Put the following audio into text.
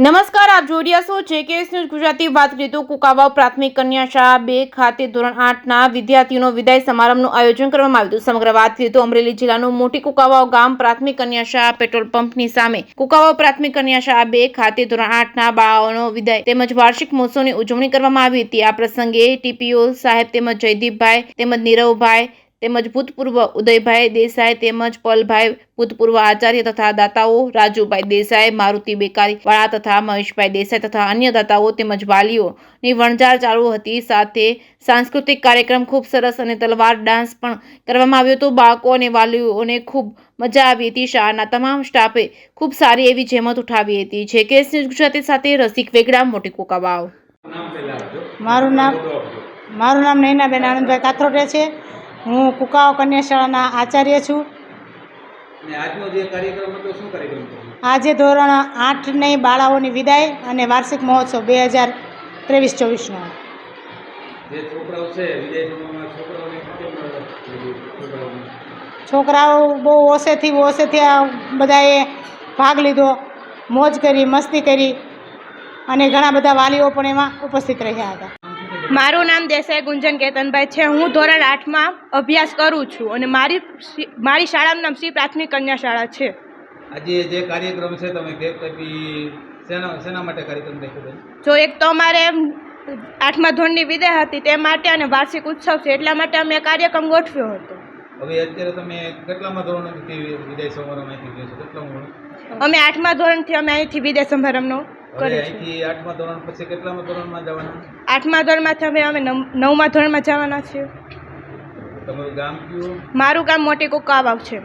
નમસ્કાર, આપ જોઈ રહ્યા છો જેકેએસ ન્યૂઝ ગુજરાતી. વાત કરીએ તો કુંકાવાવ પ્રાથમિક કન્યા શાળા 2 ખાતે ધોરણ 8ના વિદ્યાર્થીઓનો વિદાય સમારંભનું આયોજન કરવામાં આવ્યું હતું. સમગ્ર વાત કરીએ તો અમરેલી જિલ્લાનું મોટી કુંકાવાવ ગામ પ્રાથમિક કન્યા શાળા પેટ્રોલ પંપની સામે કુંકાવાવ પ્રાથમિક કન્યા શાળા 2 ખાતે ધોરણ 8ના બાળાઓનો વિદાય તેમજ વાર્ષિક મહોત્સવની ઉજવણી કરવામાં આવી હતી. આ પ્રસંગે ટીપીઓ સાહેબ તેમજ જયદીપભાઈ તેમજ નીરવભાઈ તેમજ ભૂતપૂર્વ ઉદયભાઈ દેસાઈ તેમજ પલભાઈ ભૂતપૂર્વ આચાર્ય તથા દાતાઓ રાજુભાઈ દેસાઈ, મારુતિ બેકારી વાળા તથા મહેશભાઈ દેસાઈ તથા અન્ય દાતાઓ તેમજ વાલીઓની વણઝાર ચાલુ હતી. સાથે સાંસ્કૃતિક કાર્યક્રમ ખૂબ સરસ અને તલવાર ડાન્સ પણ કરવામાં આવ્યો હતો. બાળકો અને વાલીઓને ખૂબ મજા આવી હતી. શાળાના તમામ સ્ટાફે ખૂબ સારી એવી જહેમત ઉઠાવી હતી. જેકેએસ ન્યૂઝ ગુજરાતી સાથે રસિક વેગડા, મોટી કુંકાવાવ. મારું નામ નૈનાબેન આનંદભાઈ કાથરોડે છે. હું કુંકાવાવ કન્યા શાળાના આચાર્ય છું. આજે ધોરણ 8ની બાળાઓની વિદાય અને વાર્ષિક મહોત્સવ 2023-24નો. છોકરાઓ બહુ ઓછેથી બધાએ ભાગ લીધો, મોજ કરી, મસ્તી કરી અને ઘણા બધા વાલીઓ પણ એમાં ઉપસ્થિત રહ્યા હતા. મારું નામ દેસાઈ ગુંજન કેતનભાઈ છે. હું ધોરણ 8માં અભ્યાસ કરું છું અને મારી શાળાનું નામ શ્રી પ્રાથમિક કન્યા શાળા છે. આજે જે કાર્યક્રમ છે તમે કેક કાપી શેના માટે કાર્યક્રમ રાખ્યો? જો એક તો અમારે 8મા ધોરણની વિદાય હતી તે માટે અને વાર્ષિક ઉત્સવ છે એટલા માટે અમે કાર્યક્રમ ગોઠવ્યો હતો. હવે અત્યારે તમે કેટલામા ધોરણથી વિદાય સમારંભ અહીંથી ગયો છો? કેટલામું? અમે 8મા ધોરણથી અમે અહીંથી વિદાય સમારંભનો કરીએ છીએ. અહીંથી 8મા ધોરણ પછી કેટલામા ધોરણમાં જવાના? 8મા ધોરણમાંથી અમે 9મા ધોરણમાં જવાના છીએ. તમારું ગામ કયું? મારું ગામ મોટી કુંકાવાવ છે.